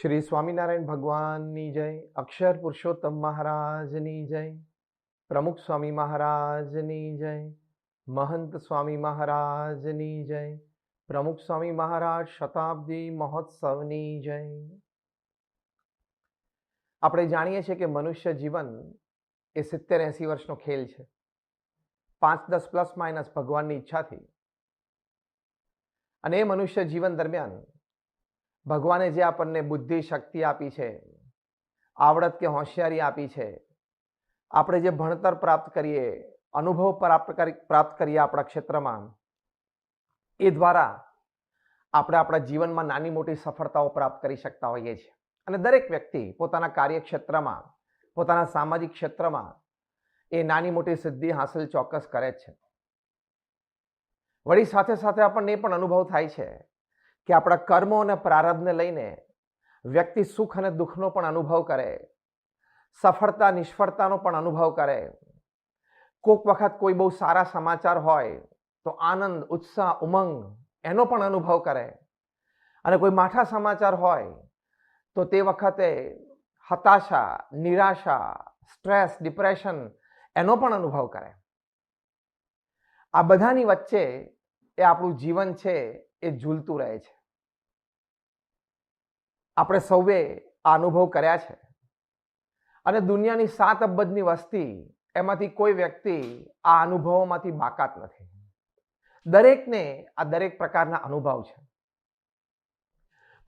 શ્રી સ્વામિનારાયણ ભગવાનની જય, અક્ષર પુરુષોત્તમ મહારાજની જય, પ્રમુખ સ્વામી મહારાજની જય, મહંત સ્વામી મહારાજની જય, પ્રમુખ સ્વામી મહારાજ શતાબ્દી મહોત્સવની જય. આપણે જાણીએ છીએ કે મનુષ્ય જીવન એ 70-80 વર્ષનો ખેલ છે. 5-10 પ્લસ માઇનસ ભગવાનની ઈચ્છાથી. અને એ મનુષ્ય જીવન દરમિયાન ભગવાને જે આપણને બુદ્ધિ શક્તિ આપી છે, આવડત કે હોશિયારી આપી છે, આપણે જે ભણતર પ્રાપ્ત કરીએ, અનુભવ પ્રાપ્ત કરીએ આપણા ક્ષેત્રમાં, એ દ્વારા આપણે આપણા જીવનમાં નાની મોટી સફળતાઓ પ્રાપ્ત કરી શકતા હોઈએ છીએ. અને દરેક વ્યક્તિ પોતાના કાર્યક્ષેત્રમાં, પોતાના સામાજિક ક્ષેત્રમાં એ નાની મોટી સિદ્ધિ હાંસલ ચોક્કસ કરે જ છે. વળી સાથે સાથે આપણને એ પણ અનુભવ થાય છે કે આપણા કર્મો અને પ્રારબ્ધને લઈને વ્યક્તિ સુખ અને દુઃખનો પણ અનુભવ કરે, સફળતા નિષ્ફળતાનો પણ અનુભવ કરે. કોઈક વખત કોઈ બહુ સારા સમાચાર હોય તો આનંદ, ઉત્સાહ, ઉમંગ એનો પણ અનુભવ કરે, અને કોઈ માઠા સમાચાર હોય તો તે વખતે હતાશા, નિરાશા, સ્ટ્રેસ, ડિપ્રેશન એનો પણ અનુભવ કરે. આ બધાની વચ્ચે એ આપણું જીવન છે એ ઝૂલતું રહે છે. આપણે સૌએ આ અનુભવ કર્યા છે. અને દુનિયાની 7 અબજની વસ્તી, એમાંથી કોઈ વ્યક્તિ આ અનુભવોમાંથી બાકાત નથી. દરેકને આ દરેક પ્રકારના અનુભવ છે.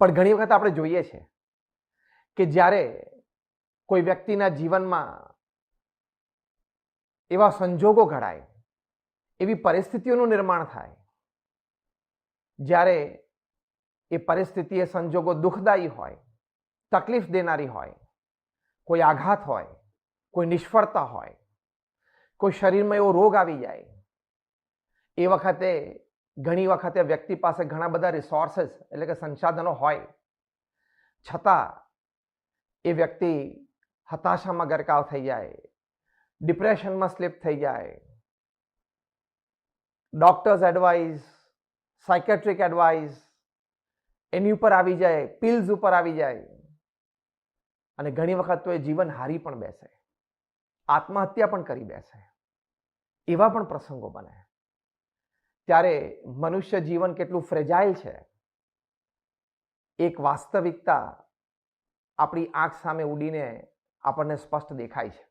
પણ ઘણી વખત આપણે જોઈએ છે કે જ્યારે કોઈ વ્યક્તિના જીવનમાં એવા સંજોગો ઘડાય, એવી પરિસ્થિતિઓનું નિર્માણ થાય, જ્યારે એ પરિસ્થિતિ, એ સંજોગો દુઃખદાયી હોય, તકલીફ દેનારી હોય, કોઈ આઘાત હોય, કોઈ નિષ્ફળતા હોય, કોઈ શરીરમાં એવો રોગ આવી જાય, એ વખતે ઘણી વખતે વ્યક્તિ પાસે ઘણા બધા રિસોર્સિસ એટલે કે સંસાધનો હોય, છતાં એ વ્યક્તિ હતાશામાં ગરકાવ થઈ જાય, ડિપ્રેશનમાં સ્લીપ થઈ જાય. ડોક્ટર્સ એડવાઇસ, સાયકેટ્રિક એડવાઇસ એની ઉપર આવી જાય, પિલ્સ ઉપર આવી જાય, અને ઘણી વખત તો એ જીવન હારી પણ બેસે, આત્મહત્યા પણ કરી બેસે. એવા પણ પ્રસંગો બને. ત્યારે મનુષ્ય જીવન કેટલું ફ્રેજાઇલ છે, એક વાસ્તવિકતા આપણી આંખ સામે ઉડીને આપણને સ્પષ્ટ દેખાય છે.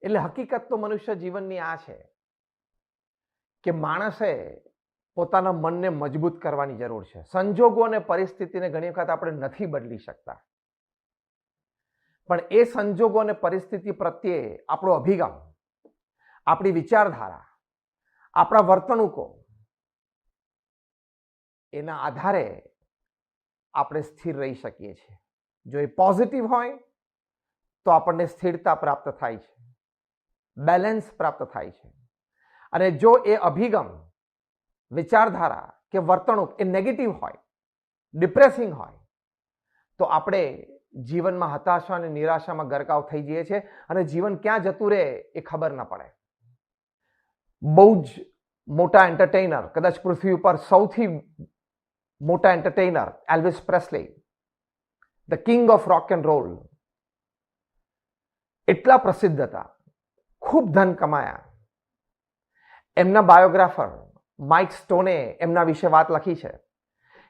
એટલે હકીકત તો મનુષ્ય જીવનની આ છે કે માણસે પોતાના મનને મજબૂત કરવાની જરૂર છે. સંજોગો અને પરિસ્થિતિને ઘણી વખત આપણે નથી બદલી શકતા, પણ એ સંજોગો અને પરિસ્થિતિ પ્રત્યે આપણો અભિગમ, આપણી વિચારધારા, આપણા વર્તણૂકો, એના આધારે આપણે સ્થિર રહી શકીએ છીએ. જો એ પોઝિટિવ હોય તો આપણને સ્થિરતા પ્રાપ્ત થાય છે, બેલેન્સ પ્રાપ્ત થાય છે. અને જો એ અભિગમ, વિચારધારા કે વર્તણૂક એ નેગેટિવ હોય, ડિપ્રેસિંગ હોય, તો આપણે જીવનમાં હતાશા અને નિરાશામાં ગરકાવ થઈ જઈએ છીએ, અને જીવન ક્યાં જતું રહે એ ખબર ન પડે. બહુ જ મોટા એન્ટરટેઇનર, કદાચ પૃથ્વી ઉપર સૌથી મોટા entertainer Elvis Presley, the king of rock and roll, એટલા પ્રસિદ્ધ હતા, ખૂબ ધન કમાયા. એમના બાયોગ્રાફર માઇક સ્ટોને એમના વિશે વાત લખી છે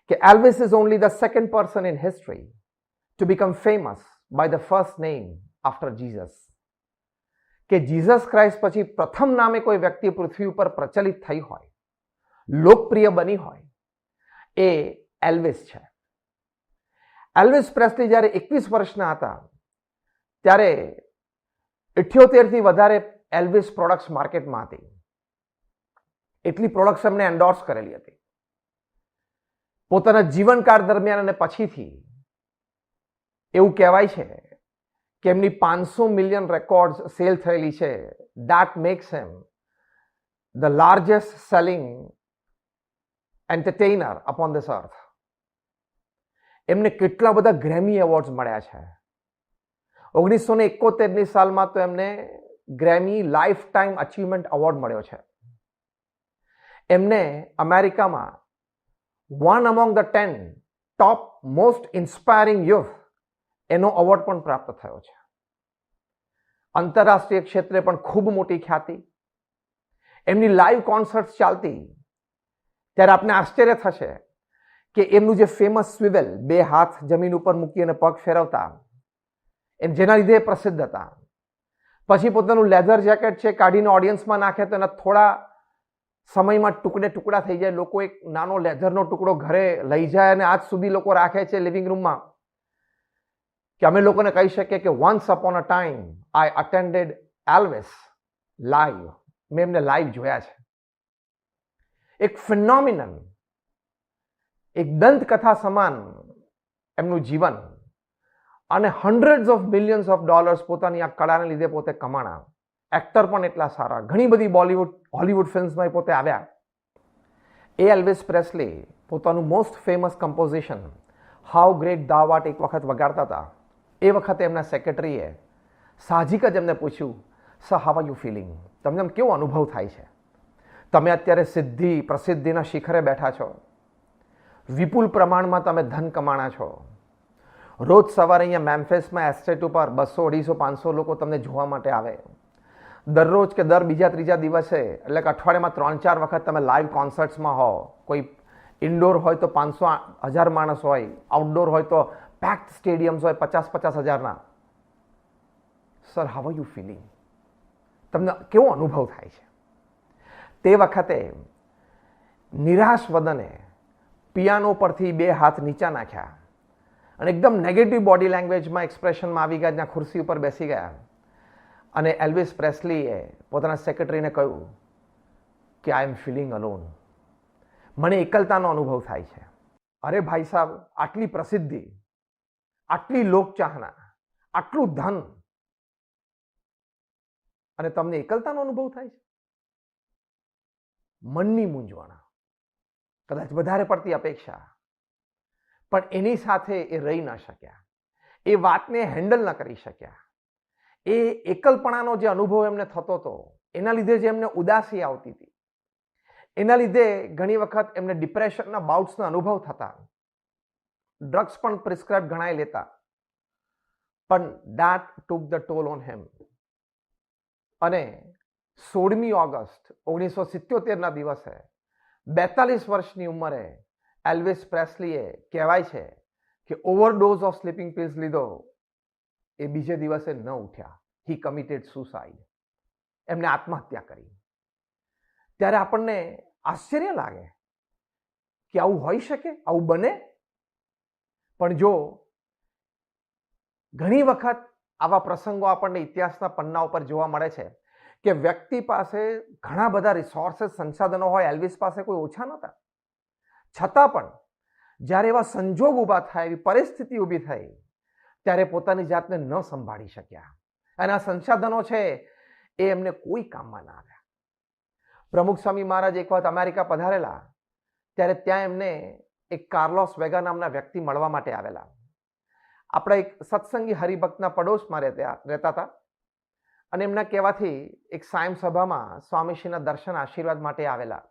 કે Elvis is only the second person in history to become famous by the first name after Jesus. કે જીસસ ક્રાઇસ્ટ પછી પ્રથમ નામે કોઈ વ્યક્તિ પૃથ્વી ઉપર પ્રચલિત થઈ હોય, લોકપ્રિય બની હોય, એ એલ્વિસ છે. એલ્વિસ પ્રેસ્લી જ્યારે 21 વર્ષના હતા ત્યારે 78થી વધારે એલ્વિસ પ્રોડક્ટ્સ માર્કેટમાં હતી. એટલી પ્રોડક્ટ્સ એમને એન્ડોર્સ કરેલી હતી. પોતાના જીવનકાળ દરમિયાન અને પછીથી એવું કહેવાય છે કે એમની 500 મિલિયન રેકોર્ડ સેલ થયેલી છે. That makes him the largest selling entertainer upon this earth. એમને કેટલા બધા ગ્રેમી એવોર્ડ્સ મળ્યા છે. 1971ની સાલમાં તો એમને Grammy life time achievement award મળ્યો છે. એમને અમેરિકામાં one among the 10 top most inspiring youth એનો એવોર્ડ પણ પ્રાપ્ત થયો છે. આંતરરાષ્ટ્રીય ક્ષેત્રે પણ ખૂબ મોટી ખ્યાતિ. એમની લાઈવ કોન્સર્ટ ચાલતી ત્યારે આપને આશ્ચર્ય થશે કે એમનું જે ફેમસ સ્વિવેલ, 2 હાથ જમીન ઉપર મૂકી અને પગ ફેરવતા, એમ જેના લીધે પ્રસિદ્ધ હતા. પછી પોતાનું લેધર જેકેટ છે કાઢીને ઓડિયન્સમાં નાખે તો એના થોડા સમયમાં ટુકડા થઈ જાય. લોકો એક નાનો લેધરનો ટુકડો ઘરે લઈ જાય અને આજ સુધી લોકો રાખે છે લિવિંગ રૂમમાં, કે અમે લોકોને કહી શકીએ કે once upon a time I attended Elvis live. મેં એમને લાઈવ જોયા છે. એક ફિનોમિનલ, એક દંતકથા સમાન એમનું જીવન, અને હન્ડ્રેડ્સ ઓફ મિલિયન્સ ઓફ ડોલર્સ પોતાની આ કળાને લીધે પોતે કમાણા. એક્ટર પણ એટલા સારા, ઘણી બધી બોલિવૂડ હોલિવૂડ ફિલ્મ્સમાં પોતે આવ્યા. એ એલ્વિસ પ્રેસ્લી પોતાનું most famous composition how great thou art એક વખત વગાડતા હતા. એ વખતે એમના સેક્રેટરીએ સાહજિક જ એમને પૂછ્યું, sir how are you feeling? તમને કેવો અનુભવ થાય છે? તમે અત્યારે સિદ્ધિ પ્રસિદ્ધિના શિખરે બેઠા છો, વિપુલ પ્રમાણમાં તમે ધન કમાણા છો, રોજ સવારે અહીંયા મેમ્ફિસમાં એસ્ટેટ ઉપર 200, 250, 500 લોકો તમને જોવા માટે આવે. દરરોજ કે દર બીજા ત્રીજા દિવસે એટલે કે અઠવાડિયામાં 3-4 વખત તમે લાઈવ કોન્સર્ટ્સમાં હો. કોઈ ઇન્ડોર હોય તો 500-1000 માણસ હોય, આઉટડોર હોય તો પેક્ડ સ્ટેડિયમ્સ હોય 50-50 હજારના. Sir how are you feeling? તમને કેવો અનુભવ થાય છે? તે વખતે નિરાશ વદને પિયાનો પરથી 2 હાથ નીચા નાખ્યા અને એકદમ નેગેટિવ બોડી લેંગ્વેજમાં એક્સપ્રેશનમાં આવી ગયા, જ્યાં ખુરશી ઉપર બેસી ગયા. અને એલ્વિસ પ્રેસ્લીએ પોતાના સેક્રેટરીને કહ્યું કે આઈ એમ ફિલિંગ અલોન. મને એકલતાનો અનુભવ થાય છે. અરે ભાઈ સાહેબ, આટલી પ્રસિદ્ધિ, આટલી લોકચાહના, આટલું ધન, અને તમને એકલતાનો અનુભવ થાય છે? મનની મૂંઝવણ, કદાચ વધારે પડતી અપેક્ષા, પણ એની સાથે એ રહી ન શક્યા. એ વાતને હેન્ડલ ન કરી શક્યા. એ એકલપણાનો જે અનુભવ એમને થતો હતો, એના લીધે જે એમને ઉદાસી આવતી હતી, એના લીધે ઘણી વખત એમને ડિપ્રેશનના બાઉટ્સના અનુભવ થતા, ડ્રગ્સ પણ પ્રિસ્ક્રાઇબ ઘણાય લેતા. પણ that took the toll on him. અને 16મી ઓગસ્ટ 1977ના દિવસે 42 વર્ષની ઉંમરે એલ્વિસ પ્રેસ્લીએ કહેવાય છે કે ઓવરડોઝ ઓફ સ્લીપિંગ પિલ્સ લીધો. એ બીજે દિવસે ન ઉઠ્યા. હી કમિટેડ સુસાઇડ. એમને આત્મહત્યા કરી. ત્યારે આપણને આશ્ચર્ય લાગે કે આવું હોઈ શકે, આવું બને. પણ જો ઘણી વખત આવા પ્રસંગો આપણને ઇતિહાસના પન્ના ઉપર જોવા મળે છે કે વ્યક્તિ પાસે ઘણા બધા રિસોર્સિસ, સંસાધનો હોય. એલ્વિસ પાસે કોઈ ઓછા નહોતા. છતાં પણ જ્યારે એવા સંજોગ ઊભા થાય, એવી પરિસ્થિતિ ઊભી થઈ, ત્યારે પોતાની જાતને ન સંભાળી શક્યા. અને આ સંસાધનો છે એ એમને કોઈ કામમાં ના આવ્યા. પ્રમુખ સ્વામી મહારાજ એક વખત અમેરિકા પધારેલા, ત્યારે ત્યાં એમને એક કાર્લોસ વેગા નામના વ્યક્તિ મળવા માટે આવેલા. આપણા એક સત્સંગી હરિભક્તના પડોશમાં રહેતા હતા, અને એમના કહેવાથી એક સાયમ સભામાં સ્વામીશ્રીના દર્શન આશીર્વાદ માટે આવેલા.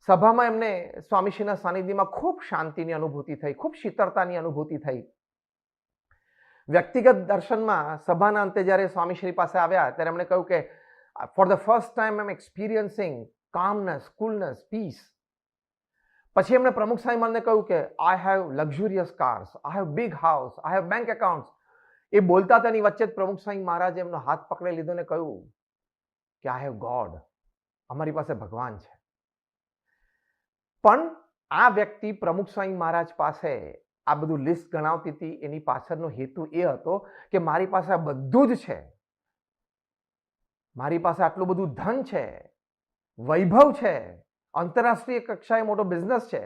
સભામાં એમને સ્વામીશ્રીના સાનિધ્યમાં ખૂબ શાંતિની અનુભૂતિ થઈ, ખૂબ શીતળતાની અનુભૂતિ થઈ. વ્યક્તિગત દર્શનમાં સભાના અંતે જ્યારે સ્વામીશ્રી પાસે આવ્યા, ત્યારે એમણે કહ્યું કે for the first time I am experiencing calmness, coolness, peace. પછી એમણે પ્રમુખ સ્વામી મહારાજને કહ્યું કે I have luxurious cars, I have big house, I have bank accounts. એ બોલતા તેની વચ્ચે જ પ્રમુખ સ્વામી મહારાજે એમનો હાથ પકડી લીધો ને કહ્યું કે આઈ હેવ ગોડ, અમારી પાસે ભગવાન છે. પણ આ વ્યક્તિ પ્રમુખ સ્વામી મહારાજ પાસે આ બધું લિસ્ટ ગણાવતી હતી. એની પાછળનો હેતુ એ હતો કે મારી પાસે આ બધું જ છે, મારી પાસે આટલું બધું ધન છે, વૈભવ છે, આંતરરાષ્ટ્રીય કક્ષાએ મોટો બિઝનેસ છે,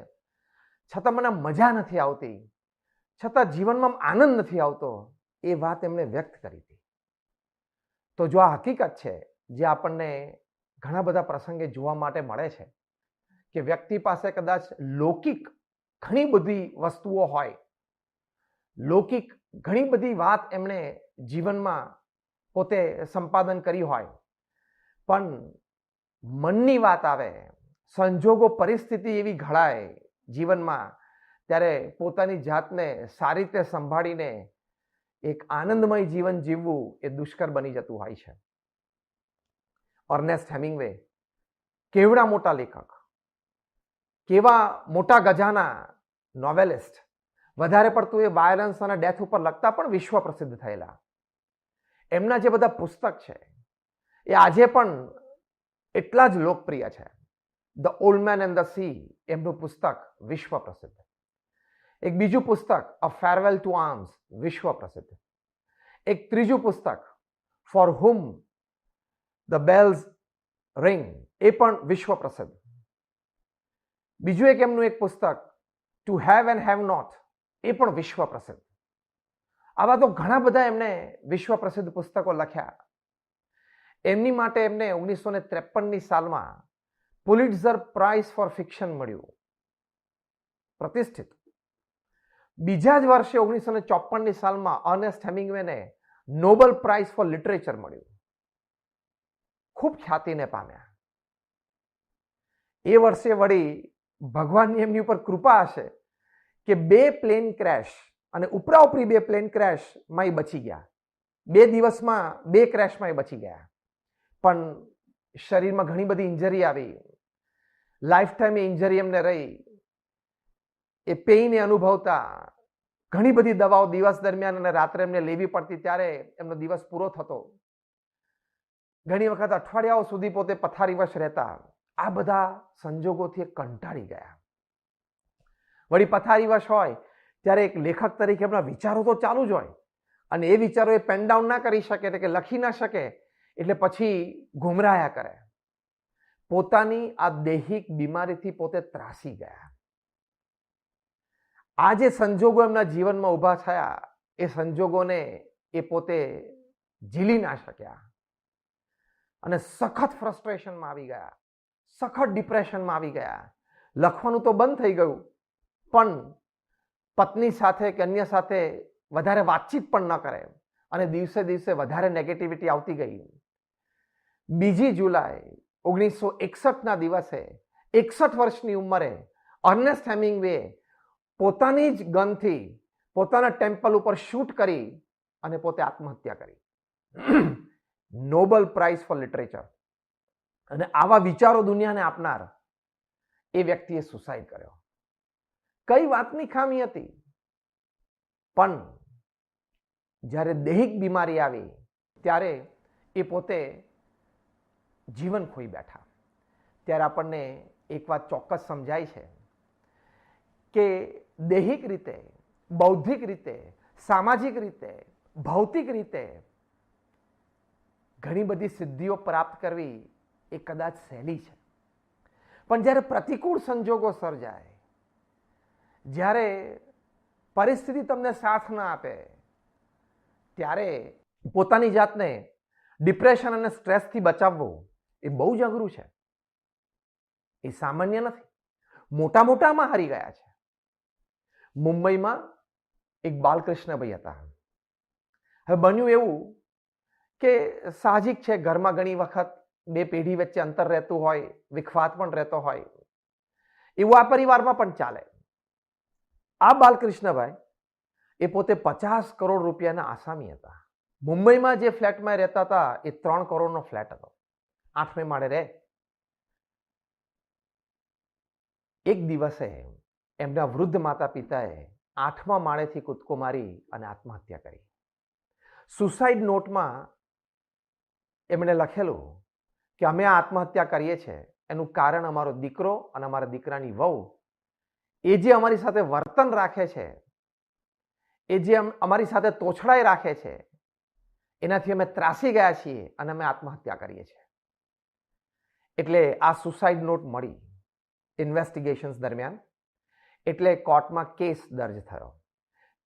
છતાં મને મજા નથી આવતી, છતાં જીવનમાં આનંદ નથી આવતો. એ વાત એમણે વ્યક્ત કરી હતી. તો જો આ હકીકત છે જે આપણને ઘણા બધા પ્રસંગે જોવા માટે મળે છે કે વ્યક્તિ પાસે કદાચ લૌકિક ઘણી બધી વસ્તુઓ હોય, લૌકિક ઘણી બધી વાત એમણે જીવનમાં પોતે સંપાદન કરી હોય, પણ મનની વાત આવે, સંજોગો પરિસ્થિતિ એવી ઘડાય જીવનમાં, ત્યારે પોતાની જાતને સારી રીતે સંભાળીને એક આનંદમય જીવન જીવવું એ દુષ્કર બની જતું હોય છે. અર્નેસ્ટ હેમિંગવે કેવડા મોટા લેખક, કેવા મોટા ગજાના નોવેલિસ્ટ, વધારે પડતું એ વાયલન્સ અને ડેથ ઉપર લખતા પણ વિશ્વ પ્રસિદ્ધ થયેલા. એમના જે બધા પુસ્તક છે એ આજે પણ એટલા જ લોકપ્રિય છે. The old man and the sea એમનું પુસ્તક વિશ્વ પ્રસિદ્ધ. એક બીજું પુસ્તક અ ફેરવેલ ટુ આર્મ્સ વિશ્વ પ્રસિદ્ધ. એક ત્રીજું પુસ્તક for whom the bells ring એ પણ વિશ્વ પ્રસિદ્ધ. બીજું એક એમનું એક પુસ્તક to have and have not એ પણ વિશ્વ પ્રસિદ્ધ. આવા તો ઘણા બધા એમને વિશ્વ પ્રસિદ્ધ પુસ્તકો લખ્યા. એમની માટે એમને 1953ની સાલમાં પુલિટ્ઝર પ્રાઇઝ ફોર ફિક્શન મળ્યું, પ્રતિષ્ઠિત. બીજા જ વર્ષે 1954ની સાલમાં અર્નેસ્ટ હેમિંગવેને નોબેલ પ્રાઇઝ ફોર લિટરેચર મળ્યું. ખૂબ ખ્યાતિને પામ્યા. એ વર્ષે વળી ભગવાનની એમની ઉપર કૃપા હશે કે 2 પ્લેન ક્રેશ અને ઉપરાઉપરી 2 પ્લેન ક્રેશમાં એ બચી ગયા. 2 દિવસમાં 2 ક્રેશમાં એ બચી ગયા. પણ શરીરમાં ઘણી બધી ઇન્જરી આવી. લાઈફ ટાઈમ એ ઇન્જરી એમને રહી. એ પેઇન એ અનુભવતા ઘણી બધી દવાઓ દિવસ દરમિયાન અને રાત્રે એમને લેવી પડતી, ત્યારે એમનો દિવસ પૂરો થતો. ઘણી વખત અઠવાડિયાઓ સુધી પોતે પથારીવશ રહેતા. આ બધા સંજોગોથી કંટાળી ગયા. વળી પથારીવશ હોય ત્યારે એક લેખક તરીકે એમના વિચારો તો ચાલુ જ હોય, અને એ વિચારો એ પેન ડાઉન ના કરી શકે, એટલે કે લખી ના શકે, એટલે પછી ગુમરાયા કરે. પોતાની આ દૈહિક બીમારીથી પોતે ત્રાસી ગયા. આ જે સંજોગો એમના જીવનમાં ઊભા થયા, એ સંજોગોને એ પોતે ઝીલી ના શક્યા અને સખત ફ્રસ્ટ્રેશનમાં આવી ગયા, સખત ડિપ્રેશનમાં આવી ગયા. લખવાનું તો બંધ થઈ ગયું, પણ પત્ની સાથે કે અન્ય સાથે વધારે વાતચીત પણ ન કરે, અને દિવસે દિવસે વધારે નેગેટિવિટી આવતી ગઈ. 2 જુલાઈ 1961ના દિવસે 61 વર્ષની ઉંમરે અર્નેસ્ટ હેમિંગવે પોતાની જ ગનથી પોતાના ટેમ્પલ ઉપર શૂટ કરી અને પોતે આત્મહત્યા કરી. Nobel prize for literature. અને આવા વિચારો દુનિયાને આપનાર એ વ્યક્તિએ સુસાઇડ કર્યો. કઈ વાતની ખામી હતી? પણ જ્યારે દૈહિક બીમારી આવી ત્યારે એ પોતે જીવન ખોઈ બેઠા. ત્યારે આપણને એક વાત ચોક્કસ સમજાય છે કે દૈહિક રીતે, બૌદ્ધિક રીતે, સામાજિક રીતે, ભૌતિક રીતે ઘણી બધી સિદ્ધિઓ પ્રાપ્ત કરવી એ કદાચ સહેલી છે, પણ જ્યારે પ્રતિકૂળ સંજોગો સર્જાય, જ્યારે પરિસ્થિતિ તમને સાથ ના આપે, ત્યારે પોતાની જાતને ડિપ્રેશન અને સ્ટ્રેસથી બચાવવું એ બહુ જ અઘરું છે. એ સામાન્ય નથી. મોટા મોટામાં હારી ગયા છે. મુંબઈમાં એક બાલકૃષ્ણભાઈ હતા. હવે બન્યું એવું કે સાહજિક છે, ઘરમાં ઘણી વખત 2 પેઢી વચ્ચે અંતર રહેતું હોય, વિખવાદ પણ રહેતો હોય, એવું આ પરિવારમાં પણ ચાલે. આ બાલકૃષ્ણભાઈ એ પોતે 50 કરોડ રૂપિયાના આસામી હતા. મુંબઈમાં જે ફ્લેટમાં રહેતા હતા એ 3 કરોડનો ફ્લેટ હતો, 8મે માળે રહે. એક દિવસે એમના વૃદ્ધ માતા પિતાએ 8મા માળેથી કૂદકો મારી અને આત્મહત્યા કરી. સુસાઇડ નોટમાં એમણે લખેલું કે અમે આ આત્મહત્યા કરીએ છીએ એનું કારણ અમારો દીકરો અને અમારા દીકરાની વહુ એ જે અમારી સાથે વર્તન રાખે છે, એ જે અમારી સાથે તોછડાઈ રાખે છે, એનાથી અમે ત્રાસી ગયા છીએ અને અમે આત્મહત્યા કરીએ છીએ. એટલે આ સુસાઇડ નોટ મળી ઇન્વેસ્ટિગેશન્સ દરમિયાન. એટલે કોર્ટમાં કેસ દર્જ થયો.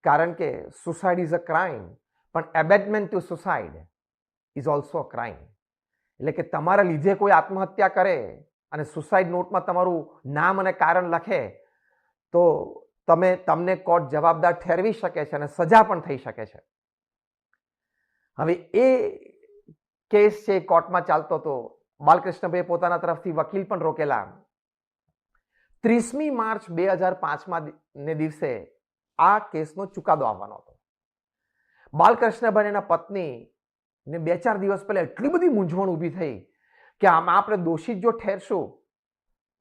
કારણ કે સુસાઇડ ઇઝ અ ક્રાઇમ, પણ abetment to suicide is also a crime. એટલે કે તમારા લીધે કોઈ આત્મહત્યા કરે અને સુસાઇડ નોટમાં તમારું નામ અને કારણ લખે તો તમને કોર્ટ જવાબદાર ઠેરવી શકે છે અને સજા પણ થઈ શકે છે. હવે એ કેસ છે કોર્ટમાં ચાલતો હતો. બાલકૃષ્ણભાઈ પોતાના તરફથી વકીલ પણ રોકેલા. 30મી માર્ચ 2005 ને દિવસે આ કેસનો ચુકાદો આવવાનો હતો. બાલકૃષ્ણભાઈ એના પત્ની ને 2-4 દિવસ પહેલા એટલી બધી મૂંઝવણ ઊભી થઈ કે આમાં આપણે દોષિત જો ઠેરશું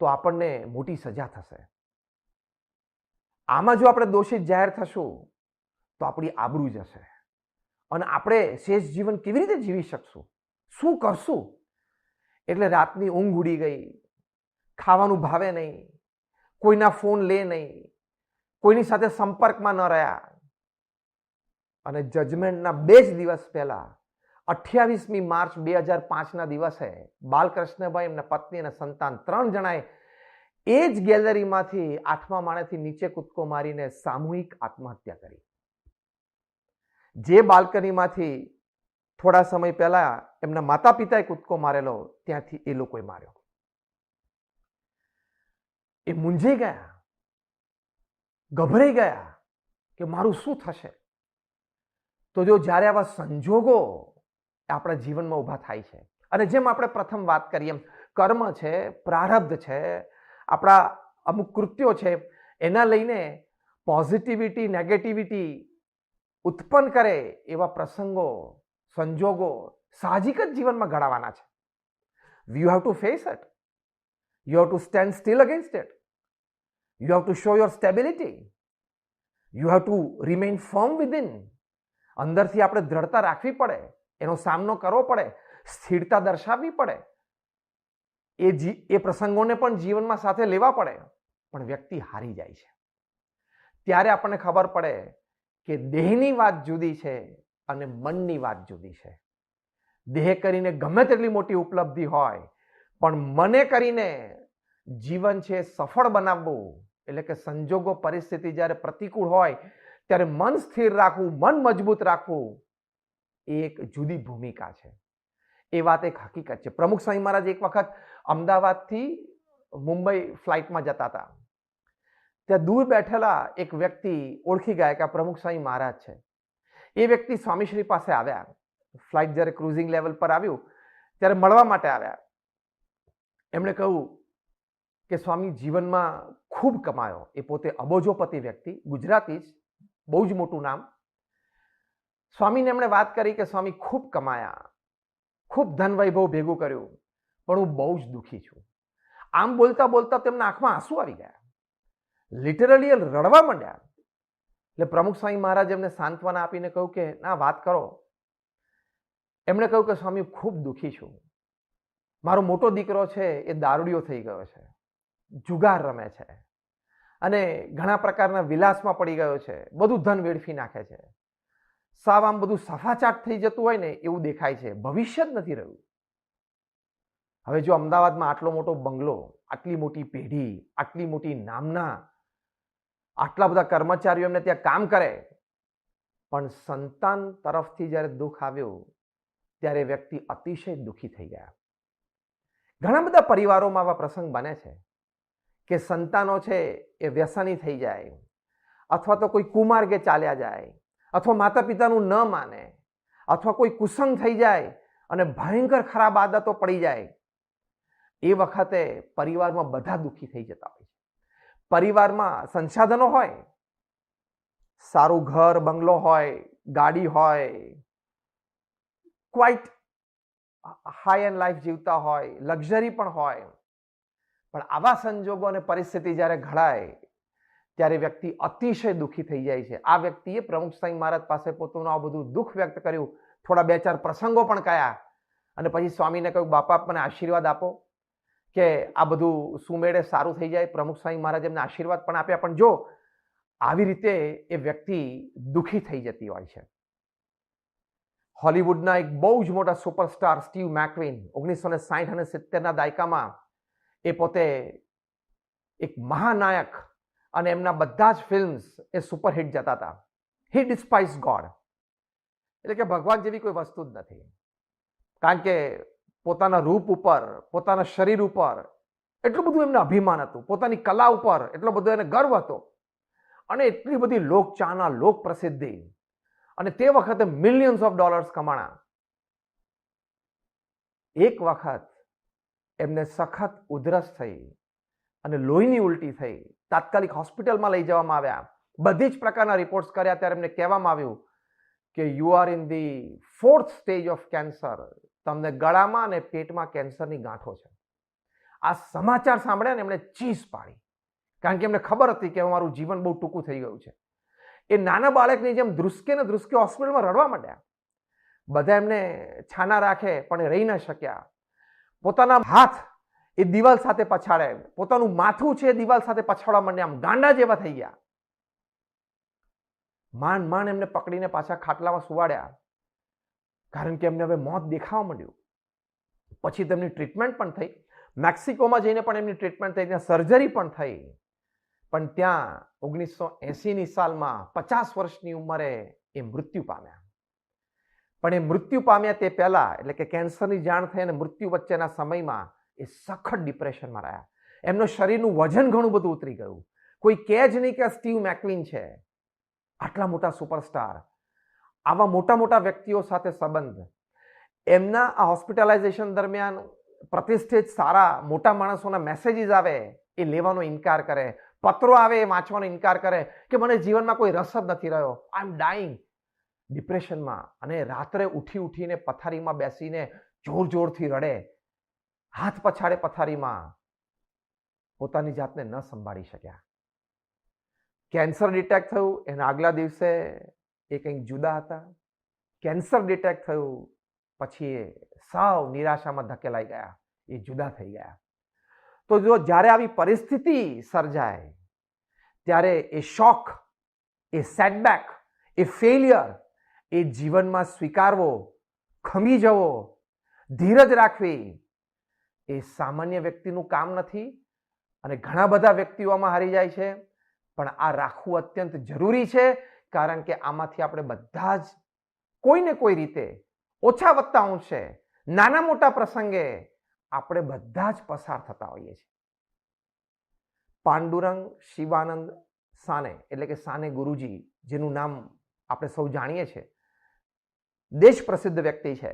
તો આપણને મોટી સજા થશે, આમાં જો આપણે દોષિત જાહેર થશું તો આપણી આબરૂ જશે અને આપણે શેષ જીવન કેવી રીતે જીવી શકશું, શું કરશું? એટલે રાતની ઊંઘ ઉડી ગઈ, ખાવાનું ભાવે નહીં, કોઈના ફોન લે નહીં, કોઈની સાથે સંપર્કમાં ન રહ્યા અને જજમેન્ટના 2 જ દિવસ પહેલા 28મી માર્ચ 2005ના દિવસે બાલકૃષ્ણભાઈ, એમના પત્ની અને સંતાન 3 જણાએ એ જ ગેલેરીમાંથી 8મા માળેથી નીચે કૂદકો મારીને સામૂહિક આત્મહત્યા કરી. જે બાલ્કનીમાંથી થોડા સમય પહેલા એમના માતા પિતાએ કૂદકો મારેલો, ત્યાંથી એ લોકોએ માર્યો. એ મૂંઝાઈ ગયા, ગભરાઈ ગયા કે મારું શું થશે. તો જો જ્યારે આવા સંજોગો આપણા જીવનમાં ઊભા થાય છે અને જેમ આપણે પ્રથમ વાત કરી એમ કર્મ છે, પ્રારબ્ધ છે, આપણા અમુક કૃત્યો છે, એના લઈને પોઝિટિવિટી નેગેટિવિટી ઉત્પન્ન કરે એવા પ્રસંગો, સંજોગો સાહજિક જ જીવનમાં ઘડાવાના છે. You have to face it, you have to stand steel against it, you have to show your stability, you have to remain firm within. અંદરથી આપણે દ્રઢતા રાખવી પડે, એનો સામનો કરવો પડે, સ્થિરતા દર્શાવવી પડે. એ પ્રસંગોને પણ જીવનમાં સાથે લેવા પડે. પણ વ્યક્તિ હારી જાય છે ત્યારે આપણને ખબર પડે કે દેહની વાત જુદી છે અને મનની વાત જુદી છે. દેહ કરીને ગમે તેટલી મોટી ઉપલબ્ધિ હોય, પણ મને કરીને જીવન છે સફળ બનાવવું, એટલે કે સંજોગો પરિસ્થિતિ જ્યારે પ્રતિકૂળ હોય ત્યારે મન સ્થિર રાખવું, મન મજબૂત રાખવું, એ એક જુદી ભૂમિકા છે. એ વાત એક હકીકત છે. પ્રમુખ સ્વામી મહારાજ એક વખત અમદાવાદથી મુંબઈ ફ્લાઇટમાં જતા હતા. ત્યાં દૂર બેઠેલા એક વ્યક્તિ ઓળખી ગયા કે આ પ્રમુખ સ્વામી મહારાજ છે. એ વ્યક્તિ સ્વામીશ્રી પાસે આવ્યા. ફ્લાઇટ જ્યારે ક્રુઝિંગ લેવલ પર આવ્યું ત્યારે મળવા માટે આવ્યા. એમણે કહ્યું કે સ્વામી જીવનમાં ખૂબ કમાયો. એ પોતે અબોજોપતિ વ્યક્તિ, ગુજરાતી જ, બહુ જ મોટું નામ. સ્વામીને એમણે વાત કરી કે સ્વામી ખૂબ કમાયા, ખૂબ ધન વૈભવ ભેગું કર્યું, પણ હું બહુ જ દુઃખી છું. આમ બોલતા બોલતા તેમના આંખમાં આંસુ આવી ગયા, લિટરલી રડવા માંડ્યા. એટલે પ્રમુખ સ્વામી મહારાજ એમને સાંત્વના આપીને કહ્યું કે ના, વાત કરો. એમણે કહ્યું કે સ્વામી ખૂબ દુઃખી છું, મારો મોટો દીકરો છે એ દારૂડિયો થઈ ગયો છે, જુગાર રમે છે અને ઘણા પ્રકારના વિલાસમાં પડી ગયો છે, બધું ધન વેડફી નાખે છે, સાવ આમ બધું સફાચાટ થઈ જતું હોય ને એવું દેખાય છે, ભવિષ્ય જ નથી રહ્યું. હવે જો અમદાવાદમાં આટલો મોટો બંગલો, આટલી મોટી પેઢી, આટલી મોટી નામના, આટલા બધા કર્મચારીઓ એમને ત્યાં કામ કરે, પણ સંતાન તરફથી જ્યારે દુઃખ આવ્યું ત્યારે વ્યક્તિ અતિશય દુઃખી થઈ ગયા. ઘણા બધા પરિવારોમાં આવા પ્રસંગ બને છે કે સંતાનો છે એ વ્યસની થઈ જાય, અથવા તો કોઈ કુમાર્ગે ચાલ્યા જાય, અથવા માતા પિતાનું ન માને, અથવા કોઈ કુસંગ થઈ જાય અને ભયંકર ખરાબ આદતો પડી જાય. એ વખતે પરિવારમાં બધા દુઃખી થઈ જતા હોય છે. પરિવારમાં સંસાધનો હોય, સારું ઘર બંગલો હોય, ગાડી હોય, ક્વાઇટ હાઈ એન્ડ લાઈફ જીવતા હોય, લક્ઝરી પણ હોય, પણ આવા સંજોગો અને પરિસ્થિતિ જ્યારે ઘડાય ત્યારે વ્યક્તિ અતિશય દુઃખી થઈ જાય છે. આ વ્યક્તિએ પ્રમુખ સ્વામી મહારાજ પાસે પોતાનું આ બધું દુઃખ વ્યક્ત કર્યું, થોડા 2-4 પ્રસંગો પણ કયા અને પછી સ્વામીને કહ્યું, બાપા મને આશીર્વાદ આપો કે આ બધું સુમેળે સારું થઈ જાય. પ્રમુખ સ્વામી મહારાજ એમને આશીર્વાદ પણ આપ્યા. પણ જો આવી રીતે એ વ્યક્તિ દુઃખી થઈ જતી હોય છે. હોલિવૂડના એક બહુ જ મોટા સુપરસ્ટાર સ્ટીવ મેકવીન 1960 અને 70ના દાયકામાં એ પોતે એક મહાનાયક અને એમના બધા જ ફિલ્મ્સ એ સુપરહિટ જતા હતા. હી ડિસ્પાઇઝ ગોડ, એટલે કે ભગવાન જેવી કોઈ વસ્તુ જ નથી. કારણ કે પોતાના રૂપ ઉપર, પોતાના શરીર ઉપર એટલું બધું એમને અભિમાન હતું, પોતાની કલા ઉપર એટલો બધો એને ગર્વ હતો અને એટલી બધી લોકચાહના, લોક પ્રસિદ્ધિ, અને તે વખતે મિલિયન્સ ઓફ ડોલર્સ કમાણા. એક વખત એમને સખત ઉધરસ થઈ, અને લોહીની ઉલટી થઈ. તાત્કાલિક હોસ્પિટલમાં લઈ જવામાં આવ્યા. બધી જ પ્રકારના રિપોર્ટ્સ કર્યા ત્યારે એમને કહેવામાં આવ્યું કે you are in the 4th stage of cancer. તમને ગળામાં અને પેટમાં કેન્સરની ગાંઠો છે. આ સમાચાર સાંભળ્યા ને એમણે ચીસ પાડી, કારણ કે એમને ખબર હતી કે મારું જીવન બહુ ટૂંકું થઈ ગયું છે. એ નાના બાળકની જેમ ધ્રુસકે ને ધ્રુસકે હોસ્પિટલમાં રડવા માંડ્યા. બધા એમને છાના રાખે પણ એ રહી ન શક્યા. પોતાના હાથ એ દિવાલ સાથે પછાડે, પોતાનું માથું છે એ દિવાલ સાથે પછાડવા માંડ્યા, આમ ગાંડા જેવા થઈ ગયા. માંડ માંડ એમને પકડીને પાછા ખાટલામાં સુવાડ્યા, કારણ કે એમને હવે મોત દેખાવા માંડ્યું. પછી તેમની ટ્રીટમેન્ટ પણ થઈ. મેક્સિકોમાં જઈને પણ એમની ટ્રીટમેન્ટ થઈ, ત્યાં સર્જરી પણ થઈ. પણ ત્યાં 1980ની સાલમાં 50 વર્ષની ઉંમરે એ મૃત્યુ પામ્યા. પણ એ મૃત્યુ પામ્યા તે પહેલા, એટલે કે કેન્સરની જાણ થઈ અને મૃત્યુ વચ્ચેના સમયમાં એ સખત ડિપ્રેશનમાં રહ્યા. એમનું શરીરનું વજન ઘણું બધું ઉતરી ગયું. કોઈ કહે જ નહીં કે સ્ટીવ મેકવીન છે. આટલા મોટા સુપરસ્ટાર, આવા મોટા મોટા વ્યક્તિઓ સાથે સંબંધ. એમના આ હોસ્પિટલાઇઝેશન દરમિયાન પ્રતિષ્ઠિત સારા મોટા માણસોના મેસેજીસ આવે એ લેવાનો ઇનકાર કરે, પત્રો આવે એ વાંચવાનો ઇનકાર કરે કે મને જીવનમાં કોઈ રસ જ નથી રહ્યો, આઈ એમ ડાઈંગ. ડિપ્રેશનમાં. અને રાત્રે ઉઠીને પથારીમાં બેસીને જોર જોરથી રડે, હાથ પછાડે પથારીમાં. પોતાની જાતને ન સંભાળી શક્યા. કેન્સર ડિટેક્ટ થયું એના આગલા દિવસે એ કંઈક જુદા હતા. કેન્સર ડિટેક્ટ થયું પછી એ સાવ નિરાશામાં ધકેલાઈ ગયા, એ જુદા થઈ ગયા. તો જો જ્યારે આવી પરિસ્થિતિ સર્જાય ત્યારે એ શોક, એ સેટબેક, એ ફેલિયર એ જીવનમાં સ્વીકારવો, ખમી જવો, ધીરજ રાખવી એ સામાન્ય વ્યક્તિનું કામ નથી. અને ઘણા બધા વ્યક્તિઓ આમાં હારી જાય છે. પણ આ રાખવું અત્યંત જરૂરી છે, કારણ કે આમાંથી આપણે બધા જ કોઈને કોઈ રીતે ઓછા વત્તા અંશે નાના મોટા પ્રસંગે આપણે બધા જ પસાર થતા હોઈએ છીએ. પાંડુરંગ શિવાનંદ સાને, એટલે કે સાને ગુરુજી, જેનું નામ આપણે સૌ જાણીએ છીએ, દેશ પ્રસિદ્ધ વ્યક્તિ છે.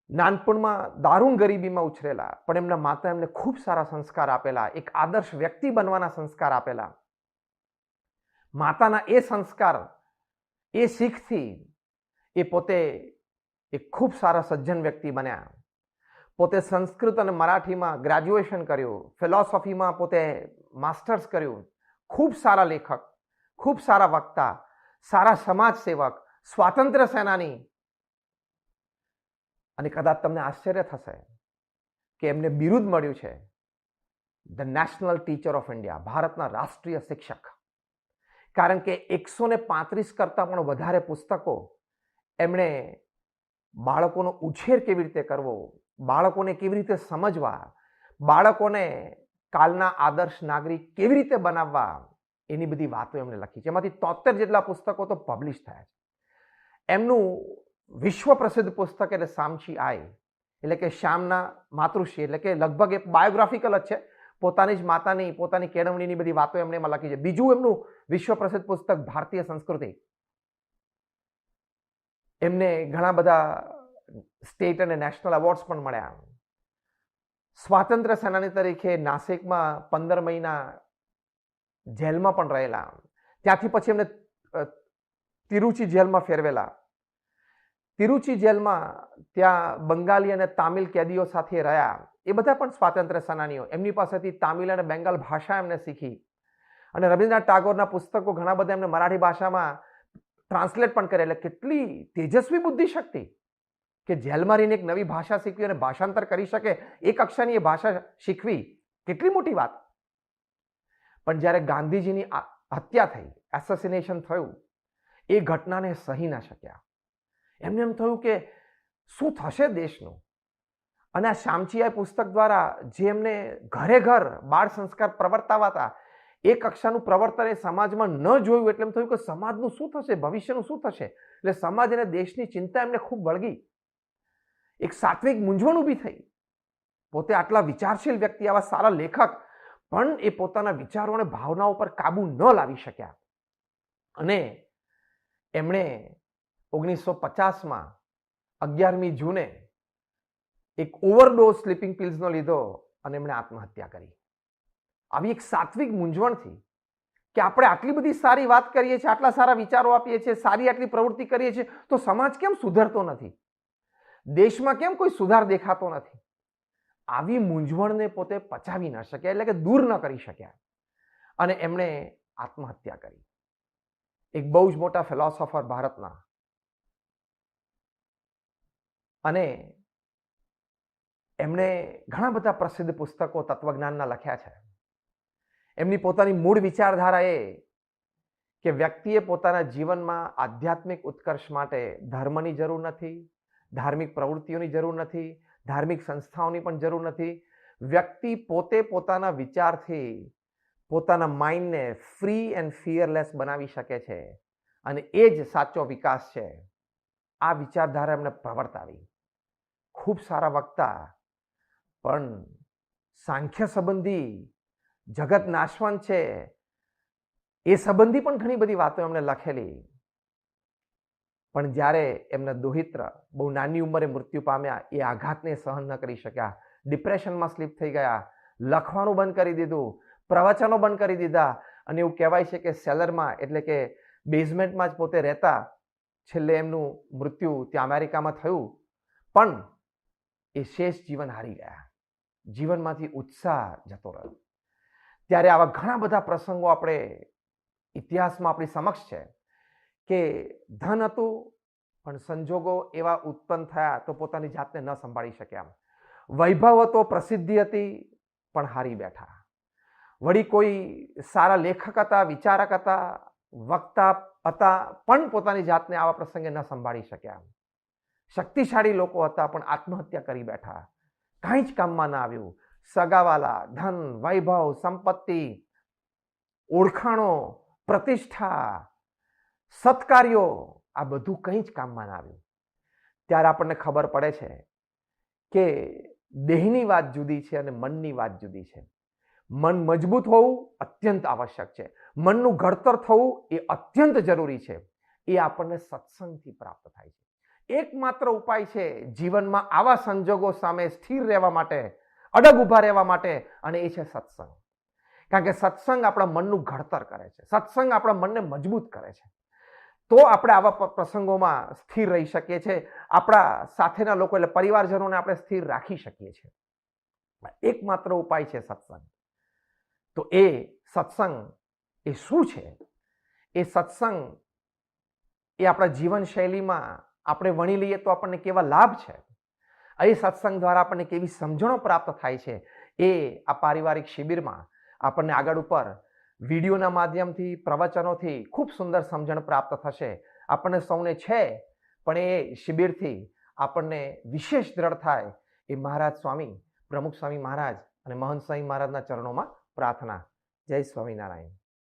નાનપણમાં દારૂણ ગરીબીમાં ઉછરેલા, પણ એમના માતા એમને ખૂબ સારા સંસ્કાર આપેલા, એક આદર્શ વ્યક્તિ બનવાના સંસ્કાર આપેલા. માતાના એ સંસ્કાર, એ શીખથી એ પોતે એક ખૂબ સારા સજ્જન વ્યક્તિ બન્યા. પોતે સંસ્કૃત અને મરાઠીમાં ગ્રેજ્યુએશન કર્યું, ફિલોસોફીમાં પોતે માસ્ટર્સ કર્યું. ખૂબ સારા લેખક, ખૂબ સારા વક્તા, સારા સમાજ સેવક, સ્વાતંત્ર્ય સેનાની. અને કદાચ તમને આશ્ચર્ય થશે કે એમને બિરુદ મળ્યું છે the national teacher of India, ભારતના રાષ્ટ્રીય શિક્ષક. કારણ કે 135 કરતાં પણ વધારે પુસ્તકો એમણે બાળકોનો ઉછેર કેવી રીતે કરવો, બાળકોને કેવી રીતે સમજવા, બાળકોને કાલના આદર્શ નાગરિક કેવી રીતે બનાવવા, એની બધી વાતો એમણે લખી છે. એમાંથી 73 જેટલા પુસ્તકો તો પબ્લિશ થયા છે. એમનું વિશ્વ પ્રસિદ્ધ પુસ્તક એટલે શામચી આઈ, એટલે કે શ્યામના માતૃશ્રી, એટલે કે લગભગ એક બાયોગ્રાફિકલ જ છે. પોતાની જ માતાની, પોતાની કેળવણીની બધી વાતો એમણે એમાં લખી છે. બીજું એમનું વિશ્વ પ્રસિદ્ધ પુસ્તક ભારતીય સંસ્કૃતિ. એમને ઘણા બધા સ્ટેટ અને નેશનલ એવોર્ડ્સ પણ મળ્યા. સ્વાતંત્ર્ય સેનાની તરીકે નાસિકમાં 15 મહિના જેલમાં પણ રહેલા. ત્યાંથી પછી એમને તિરુચી જેલમાં ફેરવેલા. તિરુચી જેલમાં ત્યાં બંગાળી અને તામિલ કેદીઓ સાથે રહ્યા. એ બધા પણ સ્વાતંત્ર્ય સેનાનીઓ. એમની પાસેથી તામિલ અને બેંગાલ ભાષા એમને શીખી. અને રવિન્દ્રનાથ ટાગોરના પુસ્તકો ઘણા બધા એમને મરાઠી ભાષામાં ટ્રાન્સલેટ પણ કરે. એટલે કેટલી તેજસ્વી બુદ્ધિ શક્તિ કે જેલમાં રહીને એક નવી ભાષા શીખવી અને ભાષાંતર કરી શકે, એક અક્ષરની એ ભાષા શીખવી, કેટલી મોટી વાત. પણ જ્યારે ગાંધીજીની હત્યા થઈ, એસેસિનેશન થયું, એ ઘટનાને સહી ના શક્યા. એમને એમ થયું કે શું થશે દેશનું. અને આ શામચીઆઈ પુસ્તક દ્વારા જે એમને ઘરે ઘર બાળ સંસ્કાર પ્રવર્તાવા હતા, એ કક્ષાનું પ્રવર્તન એ સમાજમાં ન જોયું. એટલે એમ થયું કે સમાજનું શું થશે, ભવિષ્યનું શું થશે. એટલે સમાજ અને દેશની ચિંતા એમને ખૂબ વળગી. એક સાત્વિક મૂંઝવણ ઊભી થઈ. પોતે આટલા વિચારશીલ વ્યક્તિ, આવા સારા લેખક, પણ એ પોતાના વિચારો અને ભાવનાઓ પર કાબુ ન લાવી શક્યા. અને એમણે 1950માં 11મી જૂને એક ઓવરડોઝ સ્લીપિંગ પિલ્સનો લીધો અને એમણે આત્મહત્યા કરી. આવી એક સાત્વિક મૂંઝવણથી કે આપણે આટલી બધી સારી વાત કરીએ છીએ, આટલા સારા વિચારો આપીએ છીએ, સારી આટલી પ્રવૃત્તિ કરીએ છીએ, તો સમાજ કેમ સુધરતો નથી? દેશમાં કેમ કોઈ સુધાર દેખાતો નથી? આવી મૂંઝવણને પોતે પચાવી ન શક્યા, એટલે કે દૂર ન કરી શક્યા, અને એમણે આત્મહત્યા કરી. એક બહુ જ મોટા ફિલોસોફર ભારતના, અને એમણે ઘણા બધા પ્રસિદ્ધ પુસ્તકો તત્વજ્ઞાનના લખ્યા છે. એમની પોતાની મૂળ વિચારધારા એ કે વ્યક્તિએ પોતાના જીવનમાં આધ્યાત્મિક ઉત્કર્ષ માટે ધર્મની જરૂર નથી, ધાર્મિક પ્રવૃત્તિઓની જરૂર નથી, ધાર્મિક સંસ્થાઓની પણ જરૂર નથી. વ્યક્તિ પોતે પોતાના વિચારથી પોતાના માઇન્ડને ફ્રી એન્ડ ફિયરલેસ બનાવી શકે છે, અને એ જ સાચો વિકાસ છે. આ વિચારધારા એમણે પ્રવર્તાવી. ખૂબ સારા વક્તા, પણ સાંખ્ય સંબંધી જગત નાશવંત છે એ સંબંધી પણ ઘણી બધી વાતો એમણે લખેલી. પણ જ્યારે એમના દોહિત્ર બહુ નાની ઉંમરે મૃત્યુ પામ્યા, એ આઘાતને સહન ન કરી શક્યા, ડિપ્રેશનમાં સ્લીપ થઈ ગયા, લખવાનું બંધ કરી દીધું, પ્રવચનો બંધ કરી દીધા, અને એવું કહેવાય છે કે સેલરમાં, એટલે કે બેઝમેન્ટમાં જ પોતે રહેતા. છેલ્લે એમનું મૃત્યુ ત્યાં અમેરિકામાં થયું, પણ એ શેષ જીવન હારી ગયા, જીવનમાંથી ઉત્સાહ જતો રહ્યો. ત્યારે આવા ઘણા બધા પ્રસંગો આપણે ઇતિહાસમાં આપણી સમક્ષ છે કે ધન હતું, પણ સંજોગો એવા ઉત્પન્ન થયા તો પોતાની જાતને ન સંભાળી શક્યા. વૈભવ હતો, પ્રસિદ્ધિ હતી, પણ હારી બેઠા. વળી કોઈ સારા લેખક હતા, વિચારક હતા, વક્તા હતા, પણ પોતાની જાતને આવા પ્રસંગે ન સંભાળી શક્યા. શક્તિશાળી લોકો હતા, પણ આત્મહત્યા કરી બેઠા. કાંઈ જ કામમાં ના આવ્યું. સગાવાલા, ધન, વૈભવ, સંપત્તિ, ઓળખાણો, પ્રતિષ્ઠા, સત્કાર્યો, આ બધું કંઈ જ કામમાં ના આવ્યું. ત્યારે આપણને ખબર પડે છે કે દેહની વાત જુદી છે અને મનની વાત જુદી છે. મન મજબૂત હોવું અત્યંત આવશ્યક છે. મનનું ઘડતર થવું એ અત્યંત જરૂરી છે. એ આપણને સત્સંગથી પ્રાપ્ત થાય છે. એકમાત્ર ઉપાય છે જીવનમાં આવા સંજોગો સામે સ્થિર રહેવા માટે, અડગ ઊભા રહેવા માટે, અને એ છે સત્સંગ. કારણ કે સત્સંગ આપણા મનનું ઘડતર કરે છે, સત્સંગ આપણા મનને મજબૂત કરે છે. તો આપણે આવા પ્રસંગોમાં સ્થિર રહી શકીએ છીએ, આપણા સાથેના લોકો એટલે પરિવારજનોને આપણે સ્થિર રાખી શકીએ છીએ. એકમાત્ર ઉપાય છે સત્સંગ. તો એ સત્સંગ એ શું છે? એ સત્સંગ એ આપણા જીવનશૈલીમાં આપણે વણી લઈએ તો આપણને કેવા લાભ છે, એ સત્સંગ દ્વારા આપણને કેવી સમજણો પ્રાપ્ત થાય છે, એ આ પારિવારિક શિબિરમાં આપણને આગળ ઉપર વિડીયોના માધ્યમથી, પ્રવચનોથી ખૂબ સુંદર સમજણ પ્રાપ્ત થશે. આપણને સૌને છે, પણ એ શિબિરથી આપણને વિશેષ દ્રઢ થાય, એ મહારાજ સ્વામી, પ્રમુખ સ્વામી મહારાજ અને મહંત સ્વામી મહારાજના ચરણોમાં પ્રાર્થના. જય સ્વામિનારાયણ.